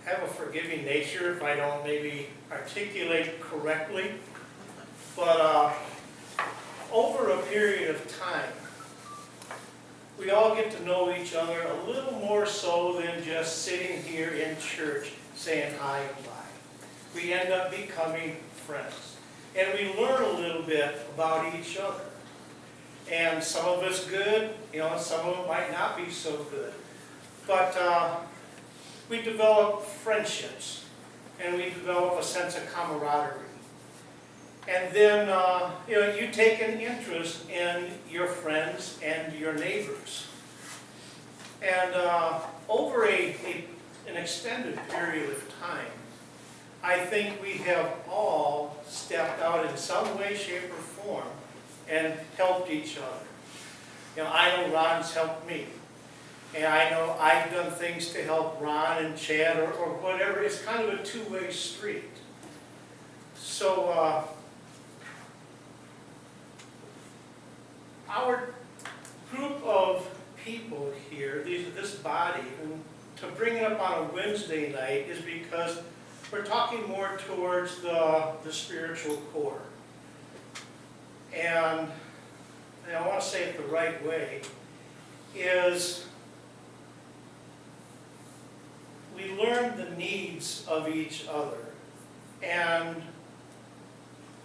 have a forgiving nature if I don't maybe articulate correctly. But over a period of time, we all get to know each other a little more so than just sitting here in church saying hi and bye. We end up becoming friends. And we learn a little bit about each other. And some of it's good, some of it might not be so good. But we develop friendships, and we develop a sense of camaraderie. And then, you take an interest in your friends and your neighbors. And over an extended period of time, I think we have all stepped out in some way, shape, or form and helped each other. I know Ron's helped me. And I know I've done things to help Ron and Chad or whatever. It's kind of a two-way street. So our group of people here, this body, and to bring it up on a Wednesday night is because we're talking more towards the spiritual core. And I want to say it the right way, is we learn the needs of each other. And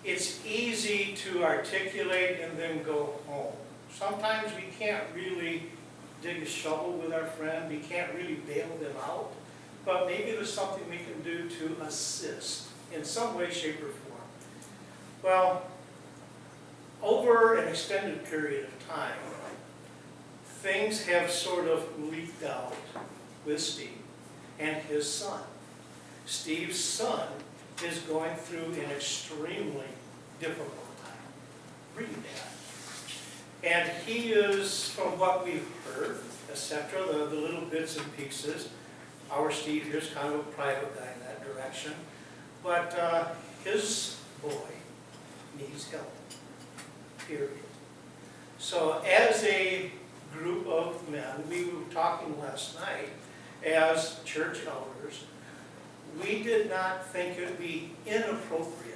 it's easy to articulate and then go home. Sometimes we can't really dig a shovel with our friend. We can't really bail them out. But maybe there's something we can do to assist in some way, shape, or form. Well, over an extended period of time, things have sort of leaked out with Steve and his son. Steve's son is going through an extremely difficult time. Read that. And he is, from what we've heard, etc., the little bits and pieces, our Steve here's kind of a private guy in that direction, but his boy needs help, period. So as a group of men, we were talking last night, as church elders, we did not think it would be inappropriate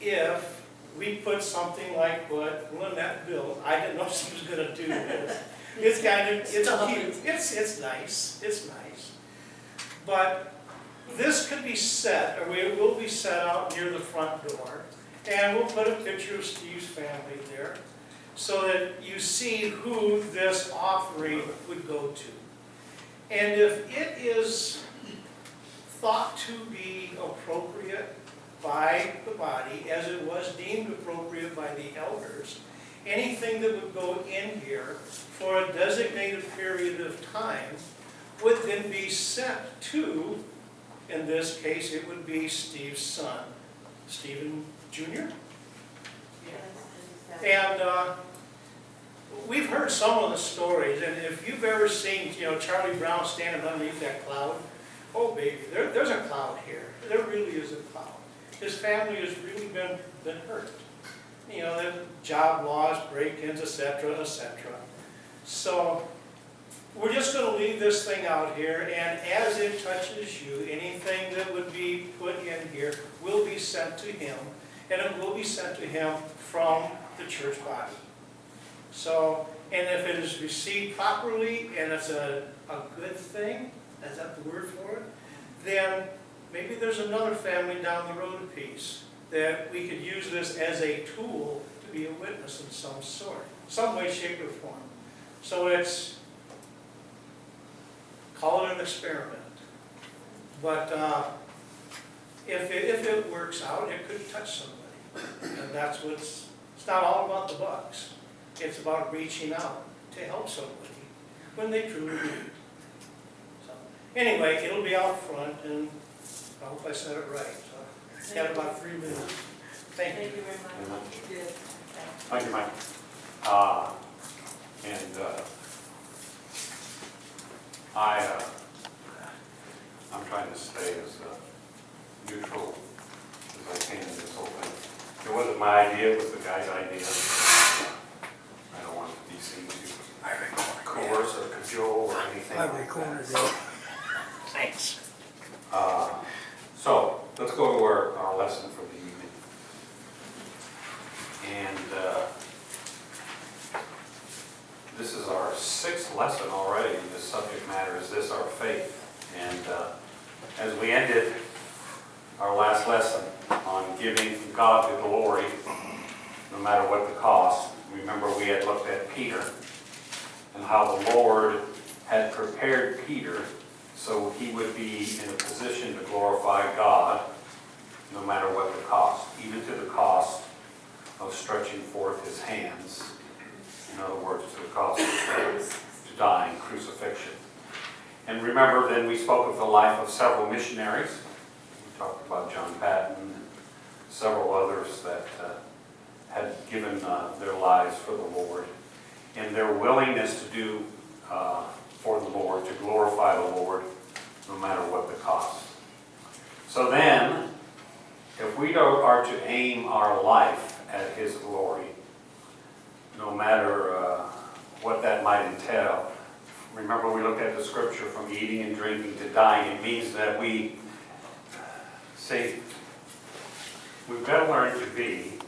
if we put something like what Lynette built. I didn't know she was going to do this. It's kind of, it's cute, it's nice, But this could be set, or it will be set out near the front door, and we'll put a picture of Steve's family there, so that you see who this offering would go to. And if it is thought to be appropriate by the body, as it was deemed appropriate by the elders, anything that would go in here for a designated period of time would then be sent to, in this case, it would be Steve's son, Stephen Jr. And we've heard some of the stories, and if you've ever seen, Charlie Brown standing underneath that cloud, oh baby, there's a cloud here. There really is a cloud. His family has really been hurt. The job loss, break-ins, etc., etc. So we're just going to leave this thing out here, and as it touches you, anything that would be put in here will be sent to him, and it will be sent to him from the church body. So, and if it is received properly, and it's a good thing, is that the word for it, then maybe there's another family down the road a piece that we could use this as a tool to be a witness in some sort, some way, shape, or form. So it's, call it an experiment. But if it works out, it could touch somebody. And that's it's not all about the bucks. It's about reaching out to help somebody when they truly need. So anyway, it'll be out front, and I hope I said it right. So got about 3 minutes. Thank you. Thank you very much. You did. Thank you, Mike. I'm trying to stay as neutral as I can in this whole thing. It wasn't my idea, it was the guy's idea. I don't want to be seen to coerce or cajole or anything I like recorded that. it. Thanks. So let's go to our lesson for the evening. And this is our 6th lesson already in this subject matter, is this our faith? And as we ended our last lesson on giving God the glory, no matter what the cost, remember we had looked at Peter and how the Lord had prepared Peter so he would be in a position to glorify God no matter what the cost, even to the cost of stretching forth his hands. In other words, to the cost of dying, crucifixion. And remember, then we spoke of the life of several missionaries. We talked about John Patton and several others that had given their lives for the Lord, and their willingness to do for the Lord, to glorify the Lord, no matter what the cost. So then, if we are to aim our life at his glory, no matter what that might entail, remember we looked at the scripture from eating and drinking to dying. It means that we've got to learn to be,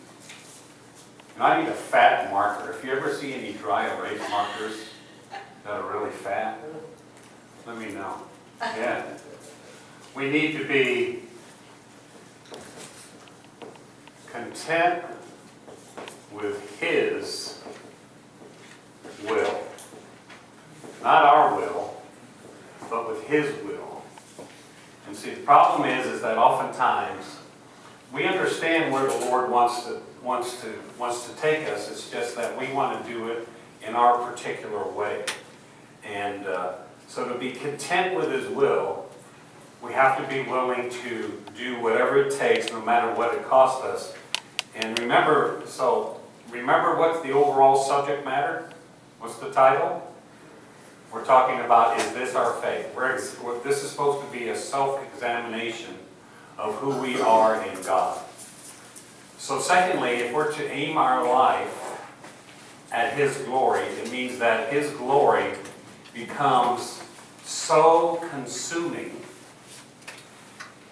and I need a fat marker. If you ever see any dry erase markers that are really fat, let me know. Yeah. We need to be content with his will. Not our will, but with his will. And see, the problem is that oftentimes we understand where the Lord wants to take us. It's just that we want to do it in our particular way. And so to be content with his will, we have to be willing to do whatever it takes, no matter what it costs us. And remember what's the overall subject matter? What's the title? We're talking about, is this our faith? This is supposed to be a self-examination of who we are in God. So secondly, if we're to aim our life at his glory, it means that his glory becomes so consuming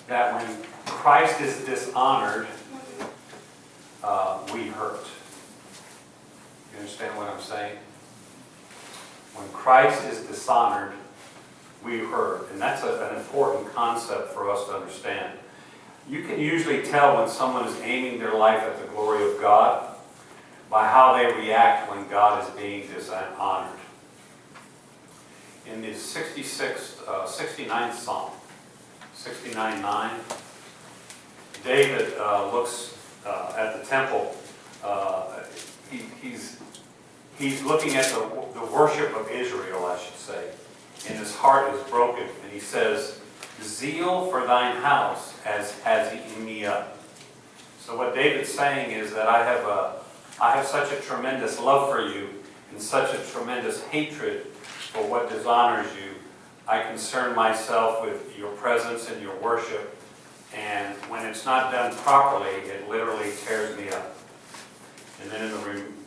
that when Christ is dishonored, we hurt. You understand what I'm saying? When Christ is dishonored, we hurt. And that's an important concept for us to understand. You can usually tell when someone is aiming their life at the glory of God by how they react when God is being dishonored. In the 69th Psalm, 69:9, David looks at the temple. He's looking at the worship of Israel, I should say, and his heart is broken. And he says, "Zeal for thine house has eaten me up." So what David's saying is that I have such a tremendous love for you and such a tremendous hatred for what dishonors you. I concern myself with your presence and your worship, and when it's not done properly, it literally tears me up. And then in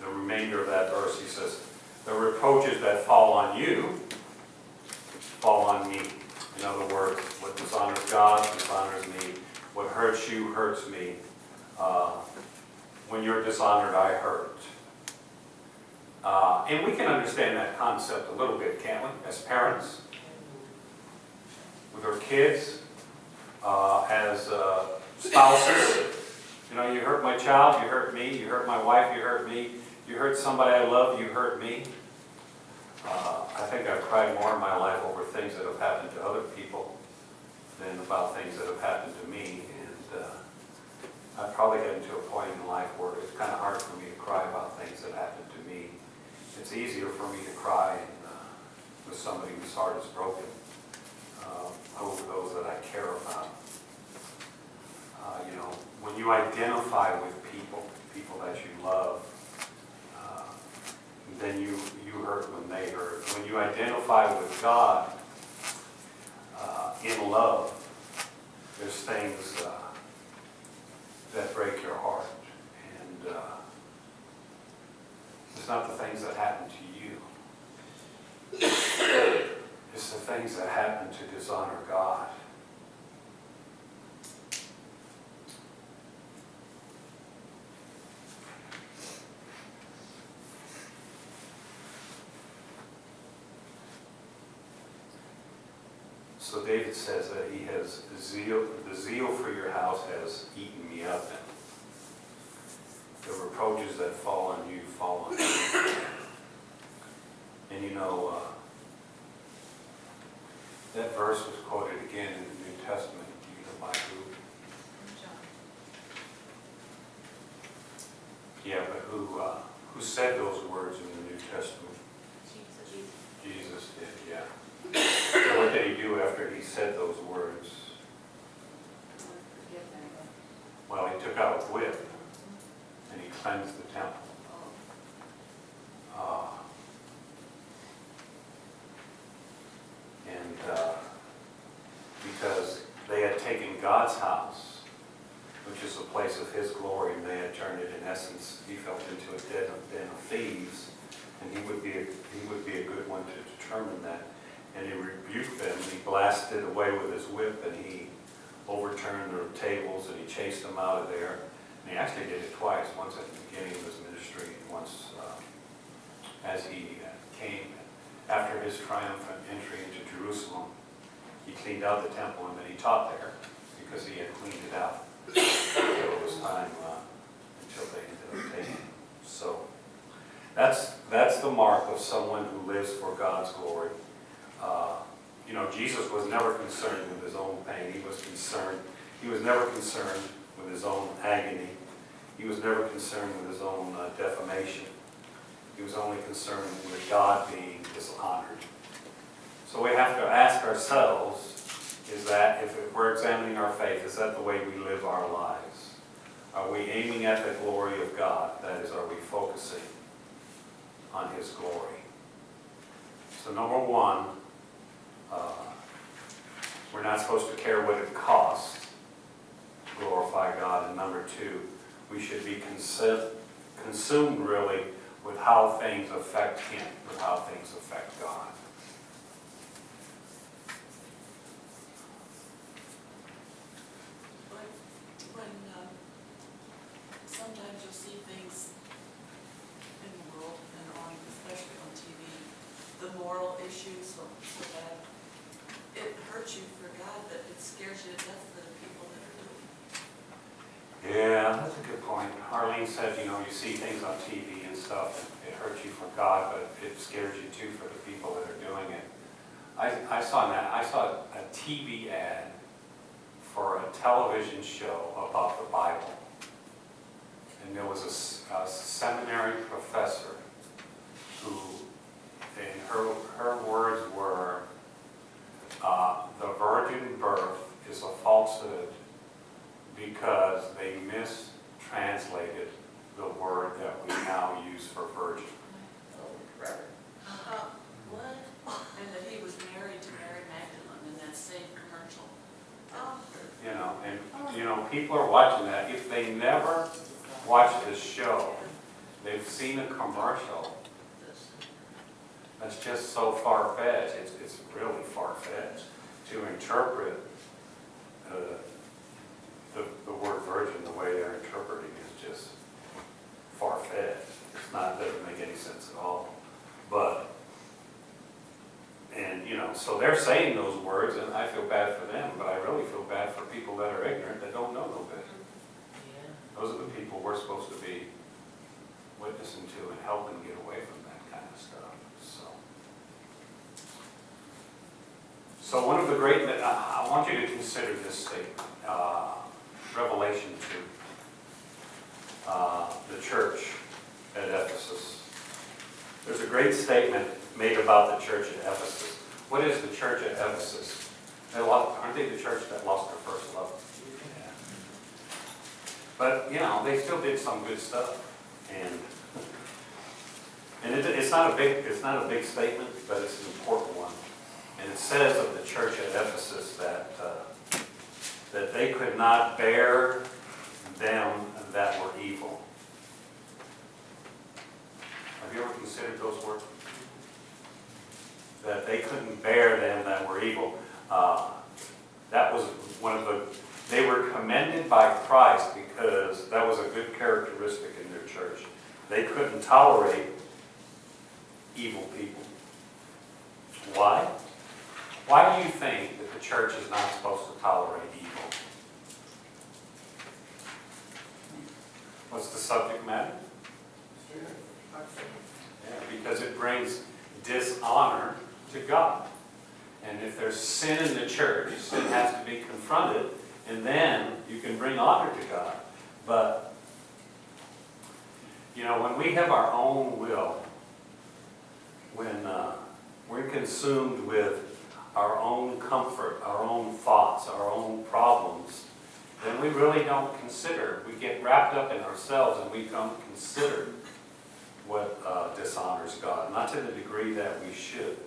the remainder of that verse, he says, "The reproaches that fall on you fall on me." In other words, what dishonors God dishonors me. What hurts you hurts me. When you're dishonored, I hurt. And we can understand that concept a little bit, can't we, as parents? With our kids, as spouses. You know, you hurt my child, you hurt me. You hurt my wife, you hurt me. You hurt somebody I love, you hurt me. I think I've cried more in my life over things that have happened to other people than about things that have happened to me. And I've probably gotten to a point in life where it's kind of hard for me to cry about things that happened to me. It's easier for me to cry with somebody whose heart is broken over those that I care about. You know, when you identify with people that you love, then you hurt when they hurt. When you identify with God in love, there's things that break your heart. And it's not the things that happen to you. It's the things that happen to to dishonor God. So David says that he has zeal, the zeal for your house has eaten me up, and the reproaches that fall on you fall on me. And you know, that verse was quoted again in the New Testament. Do you know by who? Yeah, but who said those words in the New Testament? Jesus did, yeah. So what did he do after he said those words? Well, he took out a whip and he cleansed the temple. Because they had taken God's house, which is a place of his glory, and they had turned it, in essence, he felt, into a den of thieves, and he would be a good one to determine that. And he rebuked them, he blasted away with his whip, and he overturned their tables, and he chased them out of there. And he actually did it twice, once at the beginning of his ministry, and once as he came after his triumphant entry into Jerusalem. He cleaned out the temple, and then he taught there because he had cleaned it out until it was time, until they ended up taking it. So that's the mark of someone who lives for God's glory. You know, Jesus was never concerned with his own pain. He was never concerned with his own agony. He was never concerned with his own defamation. He was only concerned with God being dishonored. So we have to ask ourselves, is that, if we're examining our faith, is that the way we live our lives? Are we aiming at the glory of God? That is, are we focusing on his glory? So number one, we're not supposed to care what it costs to glorify God. And number two, we should be consumed really with how things affect him, with how things affect God. Sometimes you'll see things in the world and especially on TV, the moral issues so bad. It hurts you for God, but it scares you to death for the people that are doing it. Yeah, that's a good point. Arlene said, you know, you see things on TV and stuff, and it hurts you for God, but it scares you too for the people that are doing it. I saw a TV ad for a television show about the Bible. And there was a seminary professor who, and her words were, the virgin birth is a falsehood because they mistranslated the word that we now use for virgin. What? And that he was married to Mary Magdalene in that same commercial. You know, and you know, people are watching that. If they never watch this show, they've seen a commercial that's just so far-fetched. It's really far-fetched to interpret the word virgin the way they're interpreting is just far-fetched. Doesn't make any sense at all. But, and you know, so they're saying those words, and I feel bad for them, but I really feel bad for people that are ignorant, that don't know no better. Those are the people we're supposed to be witnessing to and helping get away from that kind of stuff. So one of the great, I want you to consider this statement, Revelation 2, the church at Ephesus. There's a great statement made about the church at Ephesus. What is the church at Ephesus? Aren't they the church that lost their first love? Yeah. But, you know, they still did some good stuff. And it's not a big statement, but it's an important one. And it says of the church at Ephesus that they could not bear them that were evil. Have you ever considered those words? That they couldn't bear them that were evil. That was one of they were commended by Christ because that was a good characteristic in their church. They couldn't tolerate evil people. Why? Why do you think that the church is not supposed to tolerate evil? What's the subject matter? Yeah, because it brings dishonor to God. And if there's sin in the church, sin has to be confronted, and then you can bring honor to God. But, when we have our own will, when we're consumed with our own comfort, our own thoughts, our own problems, then we really don't consider. We get wrapped up in ourselves and we don't consider what dishonors God, not to the degree that we should.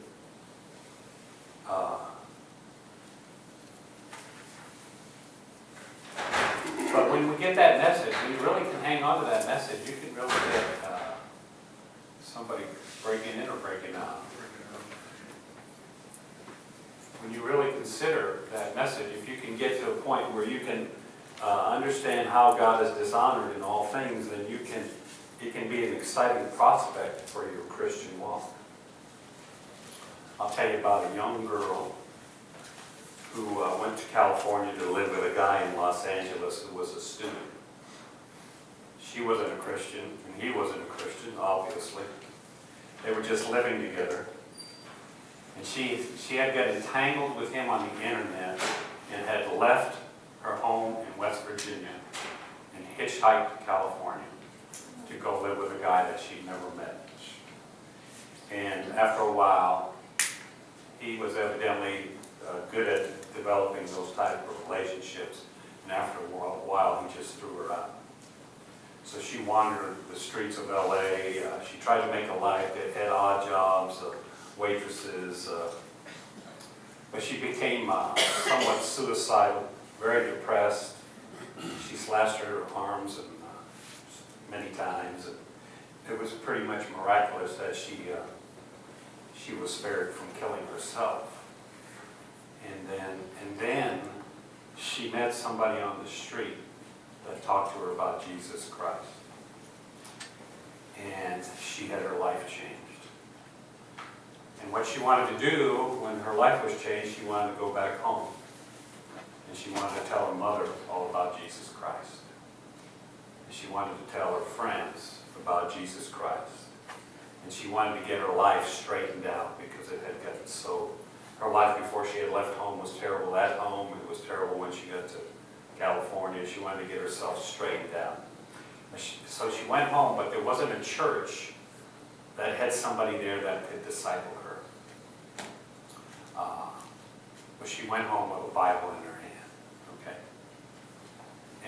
But when we get that message, we really can hang on to that message. You can really get somebody breaking in or breaking out. When you really consider that message, if you can get to a point where you can understand how God is dishonored in all things, then it can be an exciting prospect for your Christian walk. I'll tell you about a young girl who went to California to live with a guy in Los Angeles who was a student. She wasn't a Christian, and he wasn't a Christian, obviously. They were just living together. And she had got entangled with him on the internet and had left her home in West Virginia and hitchhiked to California to go live with a guy that she'd never met. And after a while, he was evidently good at developing those type of relationships. And after a while, he just threw her out. So she wandered the streets of LA. She tried to make a life, had odd jobs, waitresses. But she became somewhat suicidal, very depressed. She slashed her arms many times. And it was pretty much miraculous that she was spared from killing herself. And then she met somebody on the street that talked to her about Jesus Christ. And she had her life changed. And what she wanted to do when her life was changed, she wanted to go back home. And she wanted to tell her mother all about Jesus Christ. And she wanted to tell her friends about Jesus Christ. And she wanted to get her life straightened out because it had gotten so... Her life before she had left home was terrible at home. It was terrible when she got to California. She wanted to get herself straightened out. So she went home, but there wasn't a church that had somebody there that could disciple her. But she went home with a Bible in her hand, okay?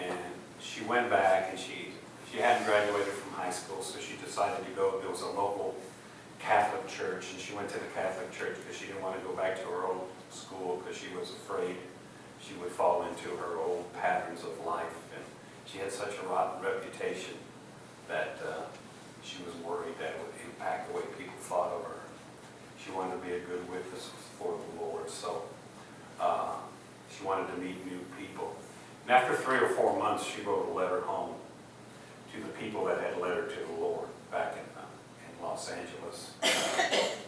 And she went back, and she hadn't graduated from high school, so she decided to go. There was a local Catholic church, and she went to the Catholic church because she didn't want to go back to her old school because she was afraid she would fall into her old patterns of life. And she had such a rotten reputation that she was worried that it would impact the way people thought of her. She wanted to be a good witness for the Lord, so she wanted to meet new people. And after 3 or 4 months, she wrote a letter home to the people that had led her to the Lord back in Los Angeles.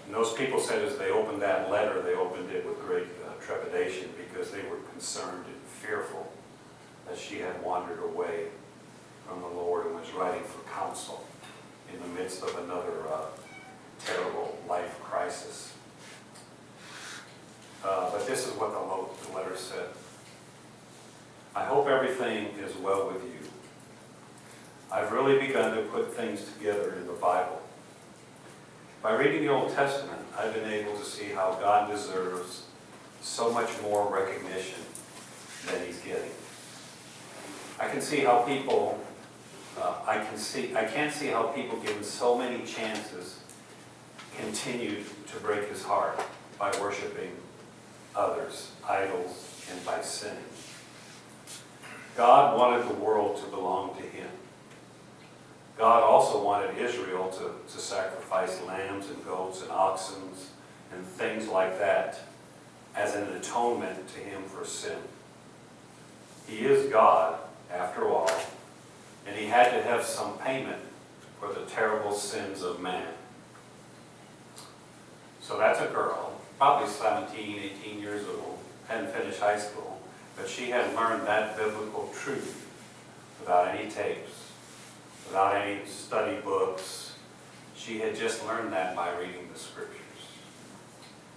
And those people said as they opened that letter, they opened it with great trepidation because they were concerned and fearful that she had wandered away from the Lord and was writing for counsel in the midst of another terrible life crisis. But this is what the letter said. I hope everything is well with you. I've really begun to put things together in the Bible. By reading the Old Testament, I've been able to see how God deserves so much more recognition than he's getting. I can see how people, I can't see how people given so many chances continue to break his heart by worshiping others, idols, and by sinning. God wanted the world to belong to him. God also wanted Israel to sacrifice lambs and goats and oxen and things like that as an atonement to him for sin. He is God, after all, and he had to have some payment for the terrible sins of man. So that's a girl, probably 17, 18 years old, hadn't finished high school, but she had learned that biblical truth without any tapes, without any study books. She had just learned that by reading the scriptures.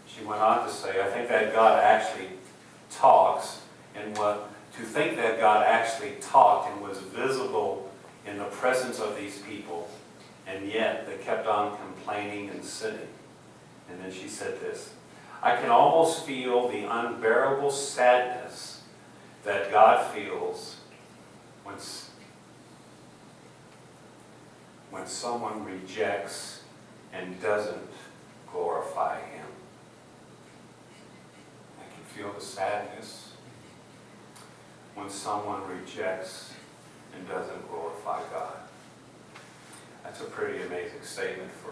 She went on to say, I think that God actually talks, and to think that God actually talked and was visible in the presence of these people, and yet they kept on complaining and sinning. And then she said this, I can almost feel the unbearable sadness that God feels when someone rejects and doesn't glorify him. I can feel the sadness when someone rejects and doesn't glorify God. That's a pretty amazing statement for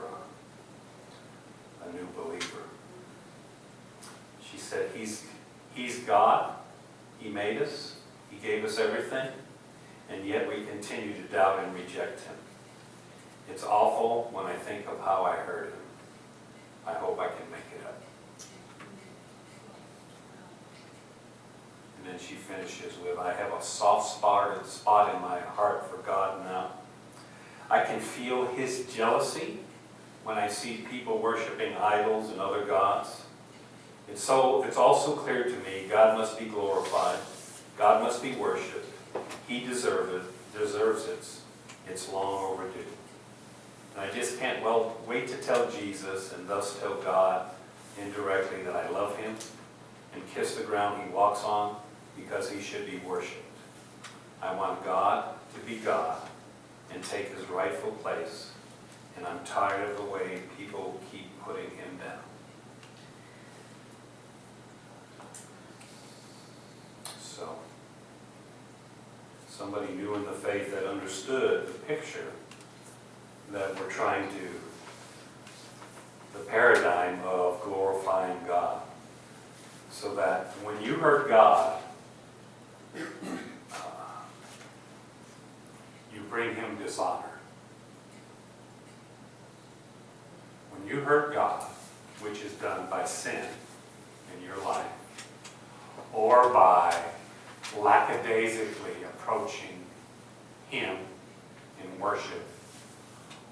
a new believer. She said, He's God. He made us. He gave us everything. And yet we continue to doubt and reject him. It's awful when I think of how I hurt him. I hope I can make it up. And then she finishes with, I have a soft spot in my heart for God now. I can feel his jealousy when I see people worshiping idols and other gods. It's also clear to me God must be glorified. God must be worshipped. He deserves it. It's long overdue. And I just can't wait to tell Jesus and thus tell God indirectly that I love him and kiss the ground he walks on because he should be worshipped. I want God to be God and take his rightful place, and I'm tired of the way people keep putting him down. So, somebody new in the faith that understood the picture that we're trying to, the paradigm of glorifying God. So that when you hurt God, you bring him dishonor. When you hurt God, which is done by sin in your life, or by lackadaisically approaching him in worship,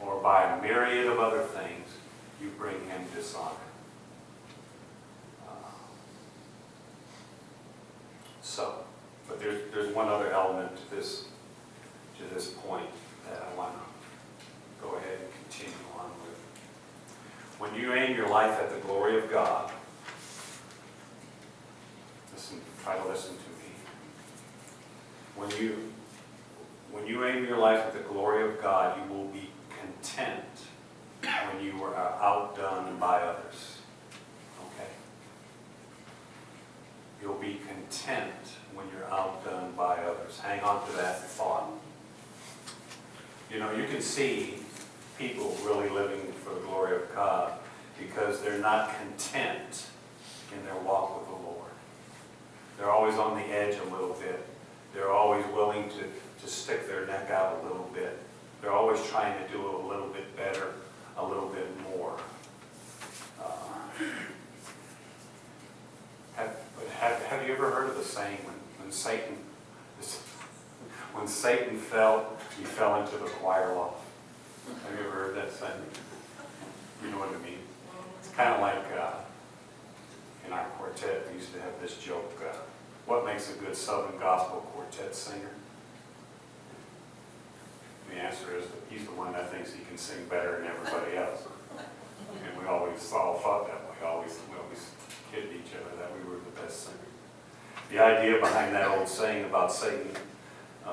or by a myriad of other things, you bring him dishonor. But there's one other element to this point that I want to go ahead and continue on with. When you aim your life at the glory of God, try to listen to me. When you aim your life at the glory of God, you will be content when you are outdone by others. Okay? You'll be content when you're outdone by others. Hang on to that thought. You know, you can see people really living for the glory of God because they're not content in their walk with the Lord. They're always on the edge a little bit. They're always willing to stick their neck out a little bit. They're always trying to do it a little bit better, a little bit more. Have you ever heard of the saying when Satan fell, he fell into the choir loft? Have you ever heard that saying? You know what I mean? It's kind of like in our quartet, we used to have this joke, what makes a good Southern gospel quartet singer? The answer is that he's the one that thinks he can sing better than everybody else. And we always all thought that way. We always kidded each other that we were the best singer. The idea behind that old saying about Satan,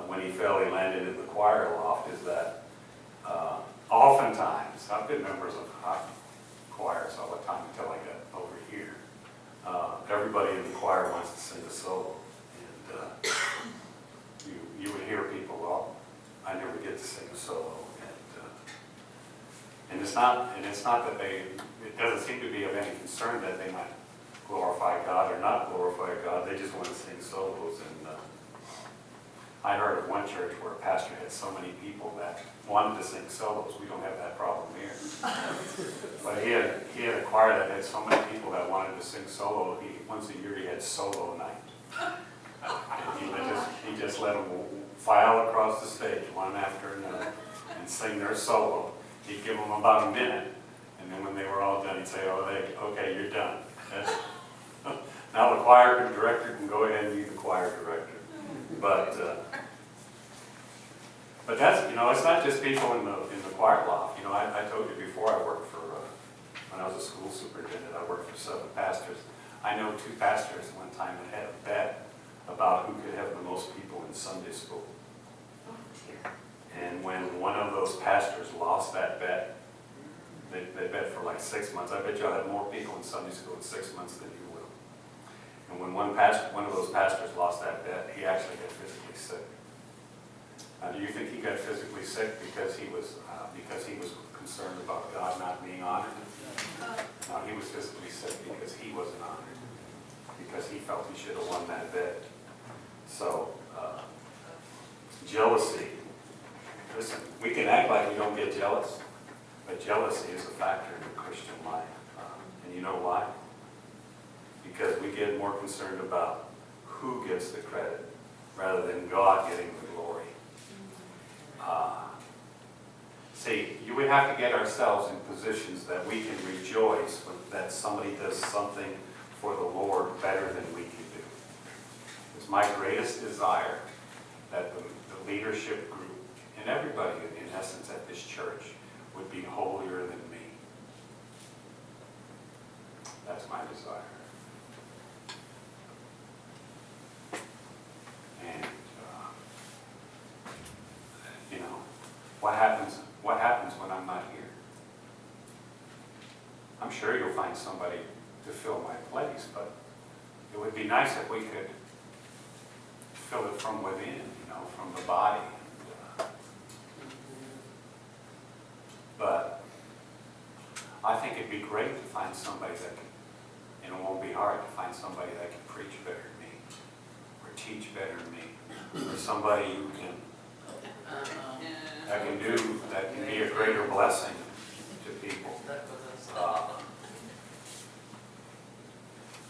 when he fell, he landed in the choir loft, is that oftentimes, I've been members of choirs all the time until I got over here. Everybody in the choir wants to sing a solo. And you would hear people, well, I never get to sing a solo. And it's not that it doesn't seem to be of any concern that they might glorify God or not glorify God. They just want to sing solos. And I heard of one church where a pastor had so many people that wanted to sing solos. We don't have that problem here. But he had a choir that had so many people that wanted to sing solo. Once a year he had solo night. And he just let them file across the stage one after another and sing their solo. He'd give them about a minute, and then when they were all done, he'd say, okay, you're done. Now the choir director can go ahead and be the choir director. But that's, it's not just people in the choir loft. I told you before, I worked for, when I was a school superintendent, I worked for 7 pastors. I know 2 pastors one time that had a bet about who could have the most people in Sunday school. And when one of those pastors lost that bet, they bet for like 6 months. I bet you'll have more people in Sunday school in 6 months than you will. And when one of those pastors lost that bet, he actually got physically sick. Now, do you think he got physically sick because he was concerned about God not being honored? No, he was physically sick because he wasn't honored, because he felt he should have won that bet. So, jealousy. Listen, we can act like we don't get jealous, but jealousy is a factor in the Christian life. And you know why? Because we get more concerned about who gets the credit rather than God getting the glory. See, we have to get ourselves in positions that we can rejoice that somebody does something for the Lord better than we can do. It's my greatest desire that the leadership group and everybody in essence at this church would be holier than me. That's my desire. And what happens when I'm not here? I'm sure you'll find somebody to fill my place, but it would be nice if we could fill it from within, from the body. But I think it'd be great to find somebody that can, and it won't be hard to find somebody that can preach better than me, or teach better than me, or somebody who can that can be a greater blessing to people.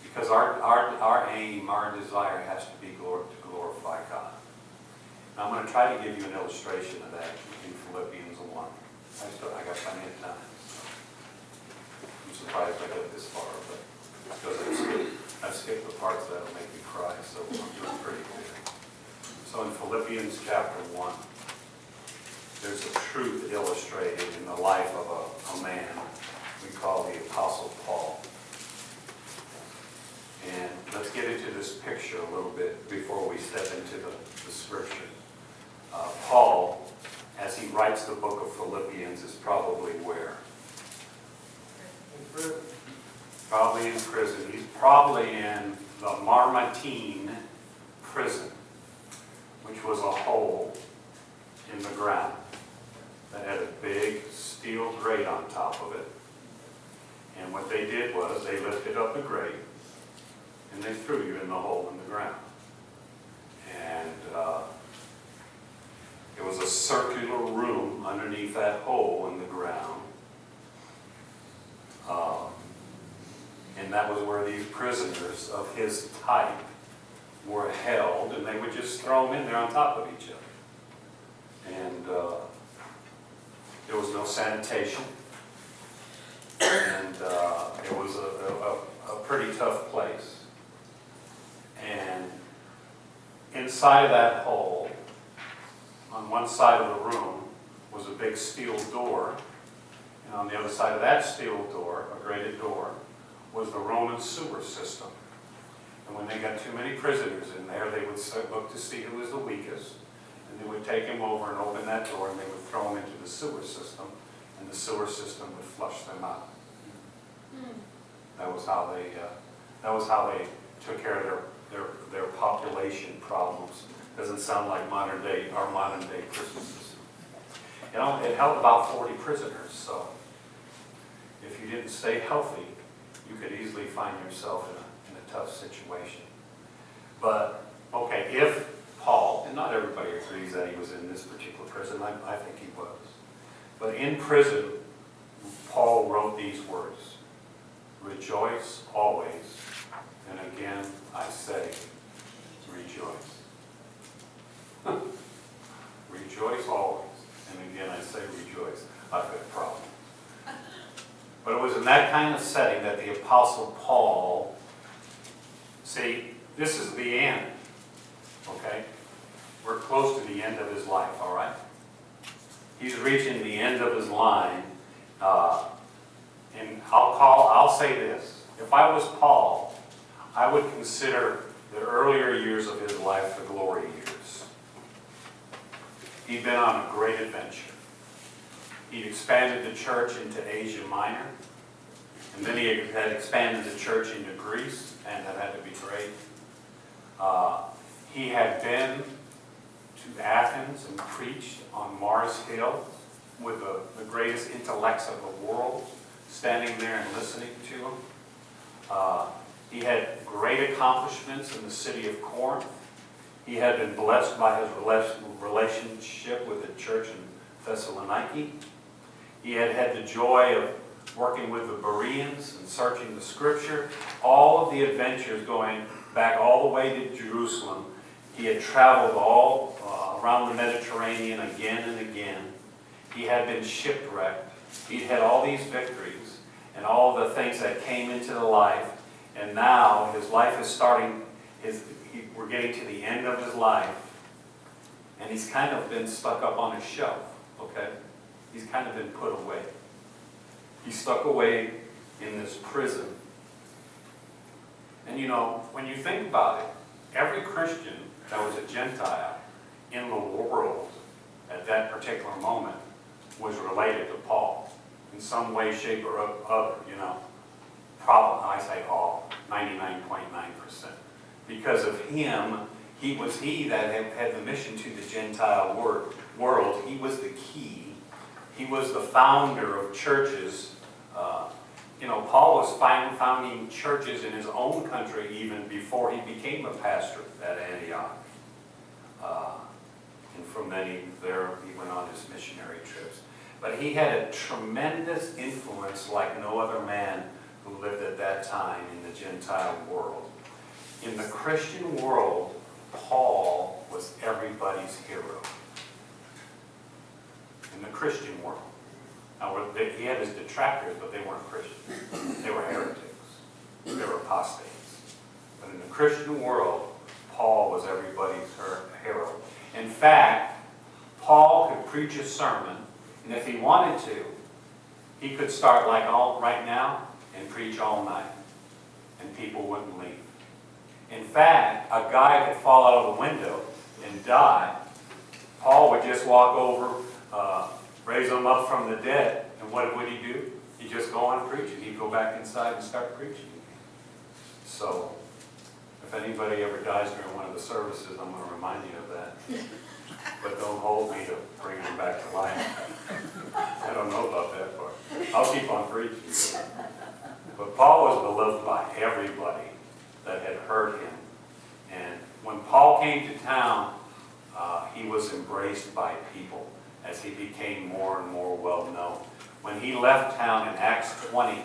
Because our aim, our desire has to be to glorify God. Now I'm going to try to give you an illustration of that in Philippians 1. I got plenty of time. I'm surprised I got this far, but because I've skipped the parts that'll make me cry, so I'm doing pretty good. So in Philippians chapter 1, there's a truth illustrated in the life of a man we call the Apostle Paul. And let's get into this picture a little bit before we step into the scripture. Paul, as he writes the book of Philippians, is probably where? In prison. Probably in prison. He's probably in the Marmatine prison, which was a hole in the ground that had a big steel grate on top of it. And what they did was they lifted up the grate and they threw you in the hole in the ground. And it was a circular room underneath that hole in the ground. And that was where these prisoners of his type were held, and they would just throw them in there on top of each other. And there was no sanitation. And it was a pretty tough place. And inside of that hole, on one side of the room, was a big steel door. And on the other side of that steel door, a grated door, was the Roman sewer system. And when they got too many prisoners in there, they would look to see who was the weakest. And they would take him over and open that door, and they would throw him into the sewer system. And the sewer system would flush them out. That was how they took care of their population problems. Doesn't sound like our modern day prison system. It held about 40 prisoners, so if you didn't stay healthy, you could easily find yourself in a tough situation. But, okay, if Paul, and not everybody agrees that he was in this particular prison, I think he was. But in prison, Paul wrote these words, "Rejoice always, and again I say, rejoice." Rejoice always, and again I say rejoice. I've got a problem. But it was in that kind of setting that the Apostle Paul, see, this is the end, okay? We're close to the end of his life, all right? He's reaching the end of his line, and I'll say this. If I was Paul, I would consider the earlier years of his life the glory years. He'd been on a great adventure. He'd expanded the church into Asia Minor, and then he had expanded the church into Greece, and that had to be great. He had been to Athens and preached on Mars Hill with the greatest intellects of the world standing there and listening to him. He had great accomplishments in the city of Corinth. He had been blessed by his relationship with the church in Thessaloniki. He had had the joy of working with the Bereans and searching the Scripture. All of the adventures going back all the way to Jerusalem. He had traveled all around the Mediterranean again and again. He had been shipwrecked. He'd had all these victories and all the things that came into the life. And now his life is starting, we're getting to the end of his life. And he's kind of been stuck up on a shelf, okay? He's kind of been put away. He's stuck away in this prison. And you know, when you think about it, every Christian that was a Gentile in the world at that particular moment was related to Paul in some way, shape, or other, you know. Probably, I say all, 99.9%. Because of him, was he that had the mission to the Gentile world. He was the key. He was the founder of churches. You know, Paul was founding churches in his own country even before he became a pastor at Antioch. And from there, he went on his missionary trips. But he had a tremendous influence like no other man who lived at that time in the Gentile world. In the Christian world, Paul was everybody's hero. In the Christian world. Now, he had his detractors, but they weren't Christians. They were heretics. They were apostates. But in the Christian world, Paul was everybody's hero. In fact, Paul could preach a sermon, and if he wanted to, he could start like right now and preach all night, and people wouldn't leave. In fact, a guy could fall out of a window and die. Paul would just walk over, raise him up from the dead, and what would he do? He'd just go on preaching. He'd go back inside and start preaching again. So, if anybody ever dies during one of the services, I'm going to remind you of that. But don't hold me to bring them back to life. I don't know about that part. I'll keep on preaching. But Paul was beloved by everybody that had heard him. And when Paul came to town, he was embraced by people as he became more and more well known. When he left town in Acts 20,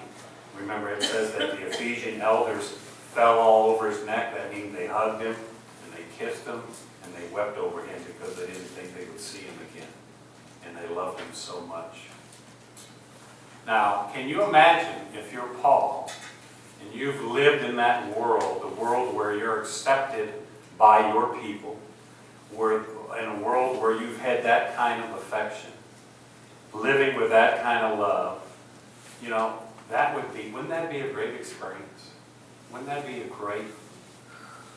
remember it says that the Ephesian elders fell all over his neck. That means they hugged him and they kissed him and they wept over him because they didn't think they would see him again. And they loved him so much. Now, can you imagine if you're Paul and you've lived in that world, the world where you're accepted by your people, in a world where you've had that kind of affection, living with that kind of love, you know, wouldn't that be a great experience? Wouldn't that be a great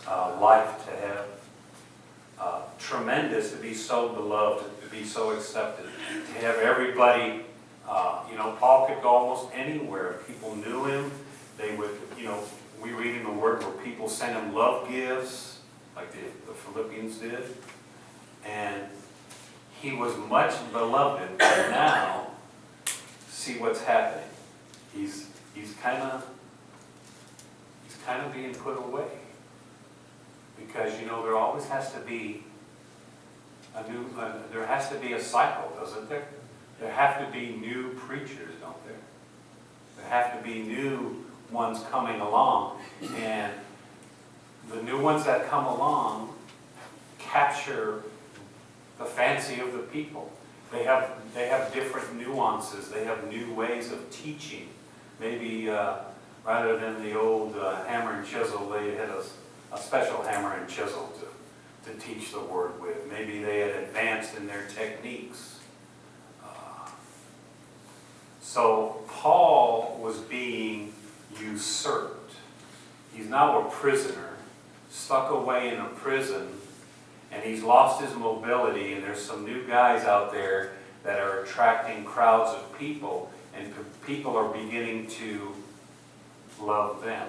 life to have? Tremendous to be so beloved, to be so accepted, to have everybody, you know, Paul could go almost anywhere. People knew him. They would, you know, we read in the Word where people sent him love gifts, like the Philippians did. And he was much beloved, but now, see what's happening. He's kind of kind of being put away. Because, you know, there always has to be there has to be a cycle, doesn't there? There have to be new preachers, don't there? There have to be new ones coming along, and the new ones that come along capture the fancy of the people. They have different nuances. They have new ways of teaching. Maybe rather than the old hammer and chisel, they had a special hammer and chisel to teach the word with. Maybe they had advanced in their techniques. So Paul was being usurped. He's now a prisoner, stuck away in a prison, and he's lost his mobility, and there's some new guys out there that are attracting crowds of people, and people are beginning to love them.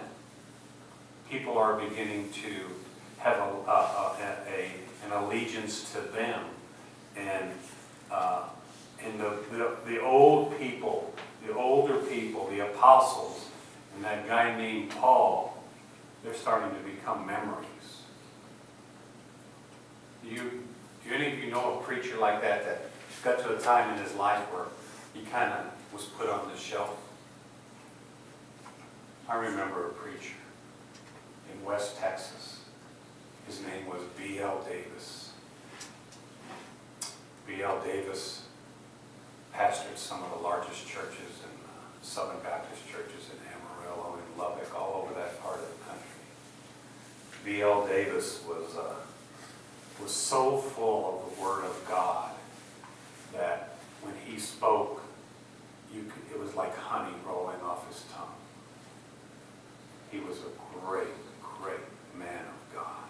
People are beginning to have an allegiance to them. And the old people, the older people, the apostles, and that guy named Paul, they're starting to become memories. Do any of you know a preacher like that got to a time in his life where he kind of was put on the shelf? I remember a preacher in West Texas. His name was B.L. Davis. B.L. Davis pastored some of the largest churches in Southern Baptist churches in Amarillo and Lubbock, all over that part of the country. B.L. Davis was so full of the Word of God that when he spoke, it was like honey rolling off his tongue. He was a great, great man of God.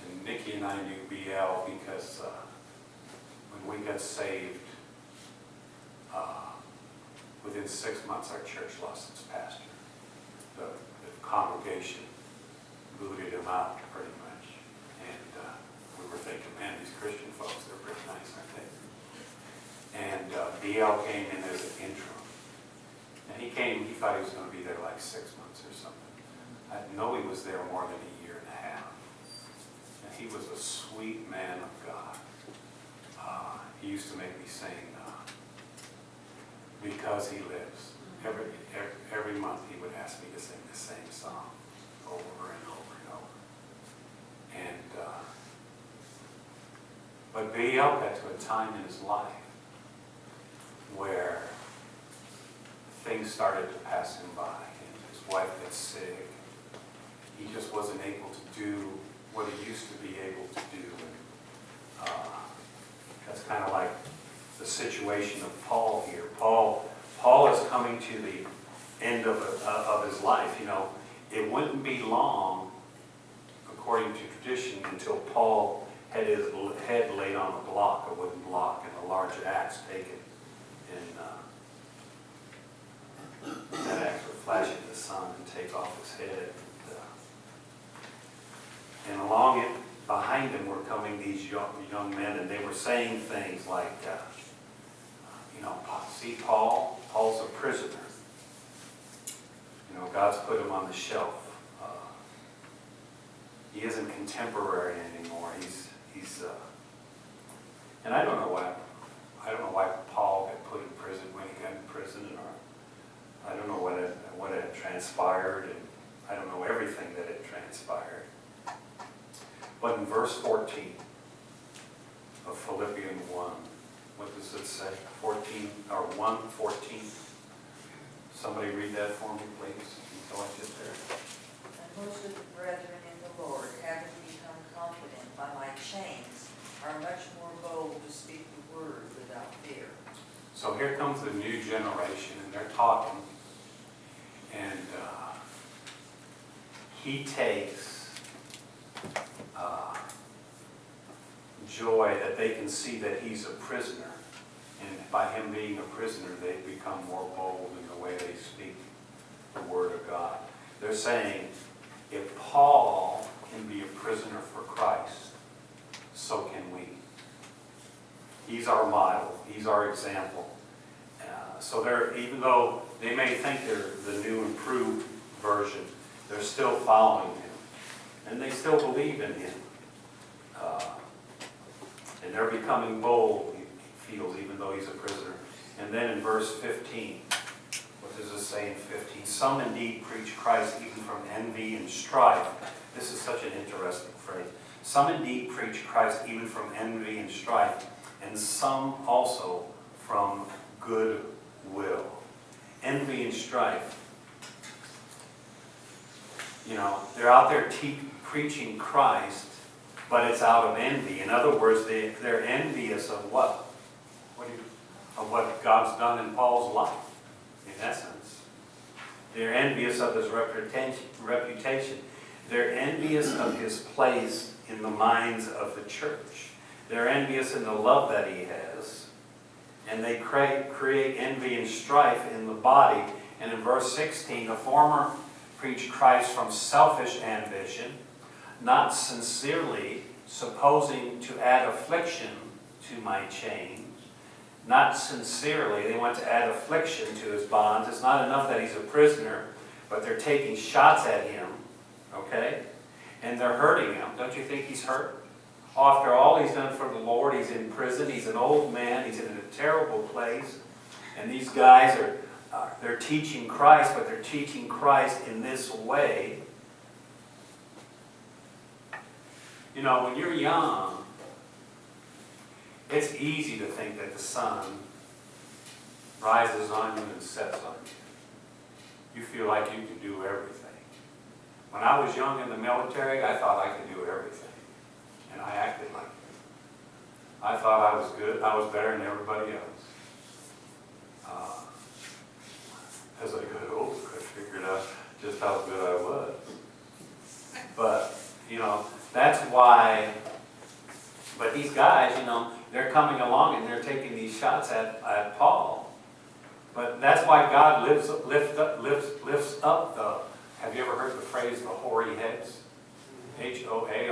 And Nikki and I knew B.L. because when we got saved, within 6 months our church lost its pastor. The congregation booted him out pretty much. And we were thinking, man, these Christian folks, they're pretty nice, aren't they? And B.L. came in as an interim. And he thought he was going to be there like 6 months or something. I know he was there more than a year and a half. And he was a sweet man of God. He used to make me sing, Because He Lives. Every month he would ask me to sing the same song over and over and over. And but B.L. got to a time in his life where things started to pass him by, and his wife got sick. He just wasn't able to do what he used to be able to do. And that's kind of like the situation of Paul here. Paul is coming to the end of his life. You know, it wouldn't be long, according to tradition, until Paul had his head laid on a block, a wooden block, and a large axe taken. And that axe would flash in the sun and take off his head. And along it, behind him, were coming these young men, and they were saying things like, see, Paul's a prisoner. You know, God's put him on the shelf. He isn't contemporary anymore. He's and I don't know why Paul got put in prison when he got in prison, or I don't know what had transpired, and I don't know everything that had transpired. But in verse 14 of Philippians 1, what does it say? 1:14. Somebody read that for me, please. Until I get there. And most of the brethren in the Lord, having become confident by my chains, are much more bold to speak the word without fear. So here comes the new generation, and they're talking. And he takes joy that they can see that he's a prisoner. And by him being a prisoner, they've become more bold in the way they speak the word of God. They're saying, if Paul can be a prisoner for Christ, so can we. He's our model. He's our example. So even though they may think they're the new improved version, they're still following him. And they still believe in him. And they're becoming bold, he feels, even though he's a prisoner. And then in verse 15, what does it say in 15? Some indeed preach Christ even from envy and strife. This is such an interesting phrase. Some indeed preach Christ even from envy and strife, and some also from good will. Envy and strife. You know, they're out there preaching Christ, but it's out of envy. In other words, they're envious of what? Of what God's done in Paul's life, in essence. They're envious of his reputation. They're envious of his place in the minds of the church. They're envious in the love that he has. And they create envy and strife in the body. And in verse 16, the former preach Christ from selfish ambition, not sincerely, supposing to add affliction to my chains. Not sincerely, they want to add affliction to his bonds. It's not enough that he's a prisoner, but they're taking shots at him, okay? And they're hurting him. Don't you think he's hurt? After all he's done for the Lord, he's in prison, he's an old man, he's in a terrible place. And these guys they're teaching Christ, but they're teaching Christ in this way. You know, when you're young, it's easy to think that the sun rises on you and sets on you. You feel like you can do everything. When I was young in the military, I thought I could do everything. And I acted like it. I thought I was good. I was better than everybody else. As I got older, I figured out just how good I was. But, you know, that's why, but these guys, you know, they're coming along and they're taking these shots at Paul. But that's why God lifts up the, have you ever heard the phrase, the hoary heads? Hoary.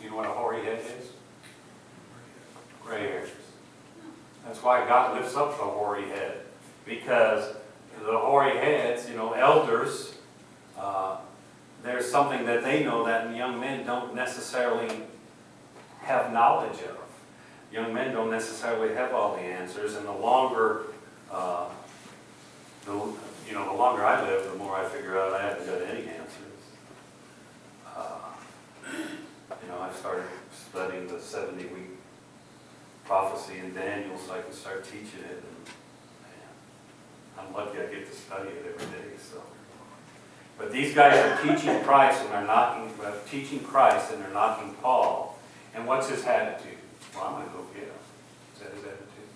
You know what a hoary head is? Gray hairs. That's why God lifts up the hoary head. Because the hoary heads, you know, elders, there's something that they know that young men don't necessarily have knowledge of. Young men don't necessarily have all the answers, and the longer, the longer I live, the more I figure out I haven't got any answers. You know, I started studying the 70-week prophecy in Daniel so I can start teaching it, and man, I'm lucky I get to study it every day. So, but these guys are teaching Christ and they're knocking Paul. And what's his attitude? Well, I'm going to go get him. Is that his attitude?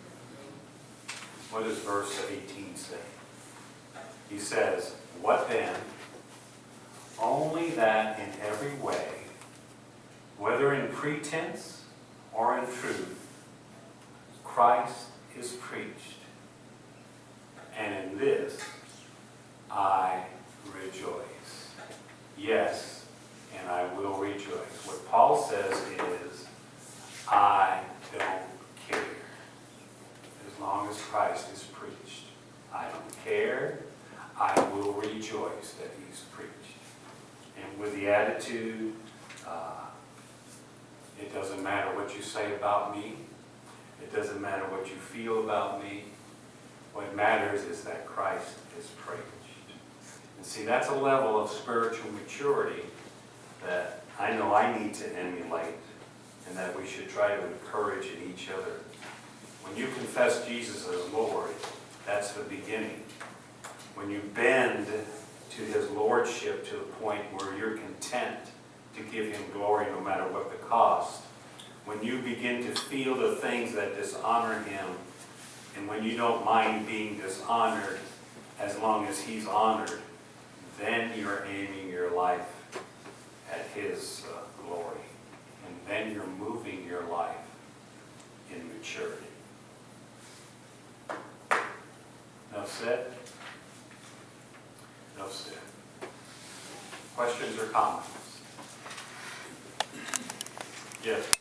What does verse 18 say? He says, "What then? Only that in every way, whether in pretense or in truth, Christ is preached. And in this I rejoice. Yes, and I will rejoice." What Paul says is, I don't care as long as Christ is preached. I don't care. I will rejoice that he's preached. And with the attitude, it doesn't matter what you say about me. It doesn't matter what you feel about me. What matters is that Christ is preached. And see, that's a level of spiritual maturity that I know I need to emulate, and that we should try to encourage in each other. When you confess Jesus as Lord, that's the beginning. When you bend to his lordship to the point where you're content to give him glory no matter what the cost, when you begin to feel the things that dishonor him, and when you don't mind being dishonored as long as he's honored, then you're aiming your life at his glory. And then you're moving your life in maturity. Enough said? Enough said. Questions or comments? Yes.